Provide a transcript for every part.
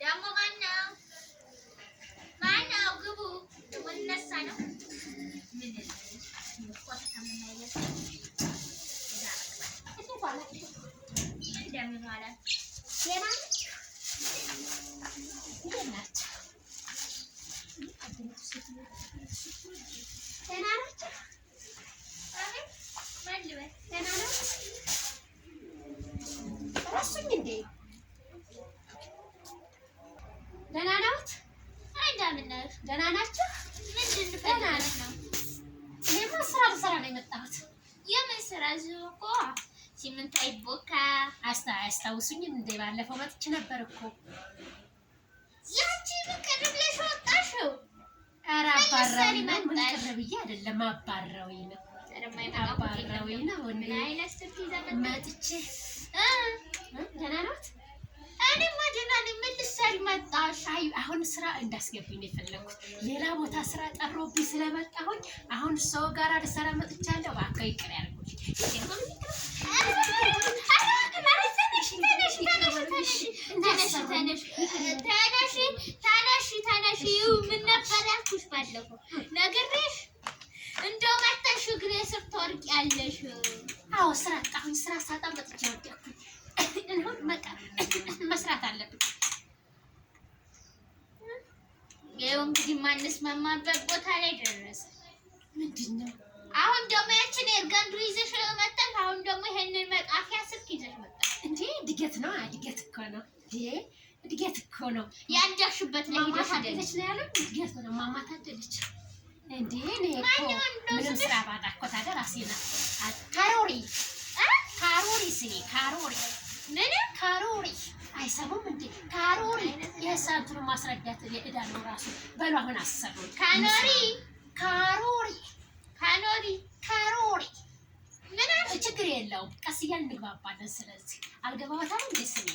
ደግሞ ማነው ግቡ ወነሳ ነው ምን ወጣ ምን አይነት እንደምን ማለት ሌላ ደህና ናችሁ? ምንድን ፈልገሽ ነው? እኔማ ስራ ልሰራ ነው የመጣሁት። የምን ስራ? እዚሁ እኮ ሲሚንቶ አይቦካ። አያስታውሱኝም እንደ ባለፈው መጥቼ ነበር እኮ። ያቺ ብቅር ብለሽ ወጣሽው? ኧረ አባረውኝ ነው። ምን ቅር ብዬ አይደለም አባረውኝ ነው። አባረውኝ ነው። መጥቼ ደህና ናት? እኔማ ደህና ነኝ። ምን ልትሰሪ መጣሽ? አሁን ስራ እንዳስገብኝ ነው የፈለኩት። ሌላ ቦታ ስራ ጠሮብኝ ስለመጣሁኝ አሁን ሰው ጋር ልሰራ መጥቻለሁ። እባክህ ይቅር ያድርጉልኝ። ተነሽ። ምን ነበር ያልኩሽ ባለፈው ነግሬሽ? እንደው መተሽ እግሬ ስር ትወድቂያለሽ። አዎ ስራ አጣሁኝ። ስራ ሳጣ መጥቼ ወደቅኩኝ። መስራት አለብን። ይኸው እንግዲህ ማንስማማበት ቦታ ላይ ደረሰ። ምንድን ነው አሁን ደግሞ ያችን ኤርጋንዱ ይዘሽ መጣሽ። አሁን ደግሞ ይሄንን መጣፊያ ስልክ ይዘሽ መጣሽ። እንዴ እድገት ነው። እድገት እኮ ነው። እድገት እኮ ነው። ያንዳሽበት ላይ ሄደሽ አይደለች ነው ያለው። እድገት ነው። ማማ ታደለች እንዴ እኔ እኮ ምንም ስራ ባጣ እኮ ታዲያ ራሴ ነው ካሮሪ ምን ካሮሪ አይሰሙም እንዴ? ካሮሪ የሳንቱን ማስረዳት የእዳ ነው ራሱ። በሉ አሁን አሰሩ ካሮሪ ምን ችግር የለውም። ቀስ እያልን እንግባባለን። ስለዚህ አልገባባታም እንዴ ስሜ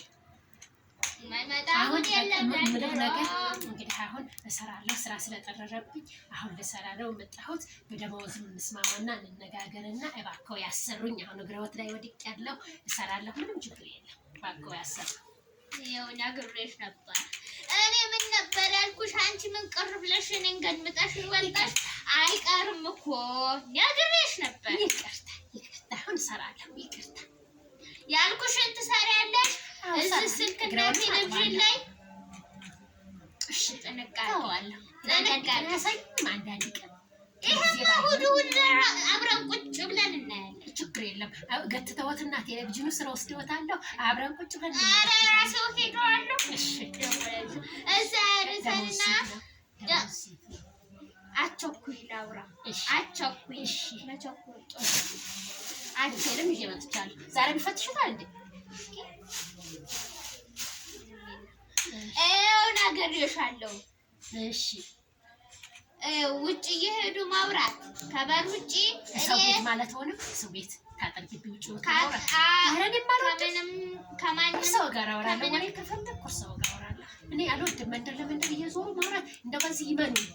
አሁን ምንም ነገር እንግዲህ አሁን እሰራለሁ። ስራ ስለጠረረብኝ አሁን ልሰራ ነው የመጣሁት። በደመወዝ እንስማማና እንነጋገርና እባክዎ ያሰሩኝ። አሁን እግረወት ላይ ወድቄያለሁ። እሰራለሁ። ምንም ችግር የለም። እባክዎ ያሰሩኝ። ይኸው ነግሬሽ ነበር። እኔ ምን ነበር ያልኩሽ? አንቺ ምን ቅር ብለሽ እኔን ገድምጠሽ ወጣሽ? አይቀርም እኮ ነግሬሽ ነበር። ይቅርታ። አሁን እሰራለሁ። ይቅርታ ያልኩሽን ትሰሪያለሽ። እዚህ ስልክና ቴሌቪዥን ላይ እሺ ተነቃቀዋለሁ። አንዳንድ ቀን ይሄን እሑድ አብረን ቁጭ ብለን እናያለን። ችግር የለም። ገትተውትና ቴሌቪዥኑ ስራ ወስደውታለሁ። አብረን ቁጭ ብለን ኧረ ራስዎ ሄደዋለሁ። እሺ እዛ ርዘንና አቸኩኝ ላውራ። አቸኩኝ መቸኩኝ አንቺንም ይዤ መጥቻለሁ። ዛሬ ቢፈትሹታል እንዴ? ነግሬሻለሁ። እሺ ውጭ እየሄዱ ማውራት ከበር ውጭ ሰው ቤት ማለት ሆነም ሰው ቤት ታጠርግቢ ውጭ ከማንም ሰው ጋር አወራለሁ። እኔ ከፈለኩ ሰው ጋር አወራለሁ። እኔ አልወድም መንደር ለመንደር እየዞሩ ማውራት። እንደው በዚህ ይመኑኝ።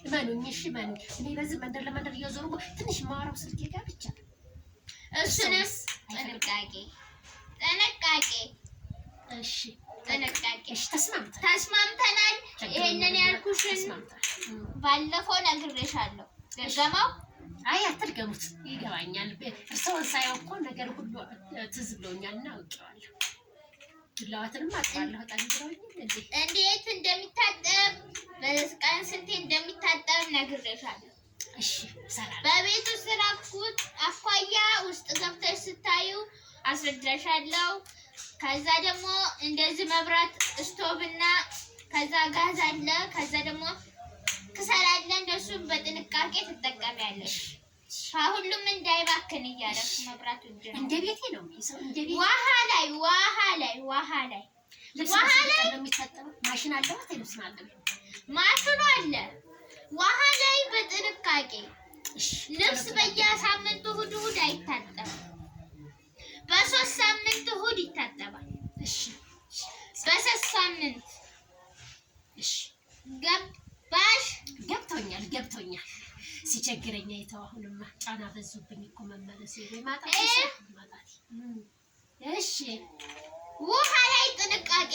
እሺ እመኑኝ። እኔ በዚህ መንደር ለመንደር እየዞሩ ትንሽ ማውራው ስልኬ ጋር ብቻ። እሱንስ ጥንቃቄ። እሺ ጥንቃቄ። እሺ ተስማምተናል። ይሄንን ያልኩሽን ባለፈው ነግሬሻለሁ። ደገመው? አይ አትድገሙት። ይገባኛል። እርስዎን ሳየው እኮ ነገር ሁሉ ትዝ ብሎኛልና አውቄዋለሁ። ዱላዋትንም አጥፋለሁ። ጠንክሮኝ እንዴት እንደሚታጠብ በቀን ስንቴ እንደሚታጠብ ነግሬሻለሁ። እሺ ሰላም። በቤቱ ስራ አኳያ ውስጥ ገብተሽ ስታዩ አስረዳሻለሁ። ከዛ ደግሞ እንደዚህ መብራት ስቶቭና ከዛ ጋዝ አለ። ከዛ ደግሞ ክሰል አለ። እንደሱ በጥንቃቄ ትጠቀሚያለሽ። ከሁሉም እንዳይባክን እያለሽ መብራቱ እንደ ቤቴ ነው የሚሰው። እንደ ቤቴ ውሃ ላይ የሚታጠበው ማሽን አለ። ልብስ ማለት ማሽኑ አለ። ውሃ ላይ በጥንቃቄ ልብስ በየሳምንቱ እሑድ አይታጠብም። በ3 ሳምንት እሑድ ይታጠባል። እሺ በ3 ሳምንት እሺ ገባሽ? ገብቶኛል። ሲቸግረኝ አይተው አሁንማ ጫና በዙብኝ እኮ መመለስ ማጣት። እሺ ውሃ ላይ ጥንቃቄ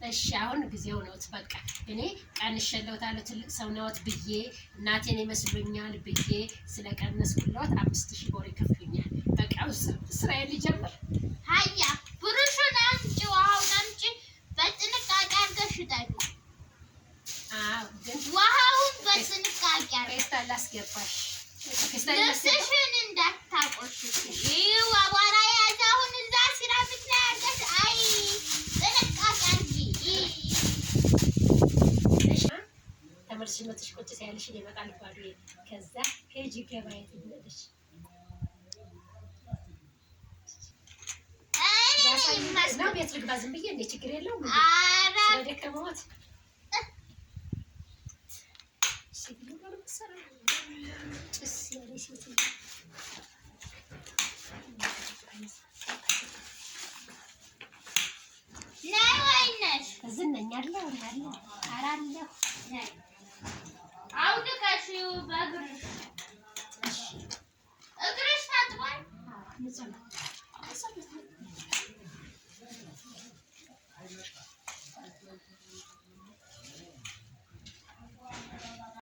እሺ አሁን ጊዜው ነውት። በቃ እኔ ቀንሼልዎታለሁ ትልቅ ሰው ነዎት ብዬ እናቴን ይመስሉኛል ብዬ ስለቀነስኩልዎት 5000 ብር ይከፍሉኛል። በቃ ስራዬን ልጀምር። ሀያ ብሩሽን አምጪ፣ ውሃውን አምጪ። በጥንቃቄ አድርገሽ ጠጪ። አዎ ግን ውሃውን በጥንቃቄ ፌስታል ላስገባሽ። ልብስሽን እንዳታቆሽሽ። ይኸው አቧራ የያዘ አሁን እዛ ሲራሚክ ላይ አድርገሽ አይ ጥንቃቄ አድርጊ። ተመልሰሽ መጥተሽ ቁጭ ሲያልሽ ይመጣል ባዶ። ከዛ ሄጂ ገበያ ትመለሽ። እና ቤት ልግባ ዝም ብዬ እንደ ችግር የለውም። ስለደከመዎት ጭስ ያለ ሴት ነይ ወይነሽ እዚህ ነኝ አለሁ አለሁ አራለሁ አውልቀሽው በእግርሽ እግርሽ ታጥቧል።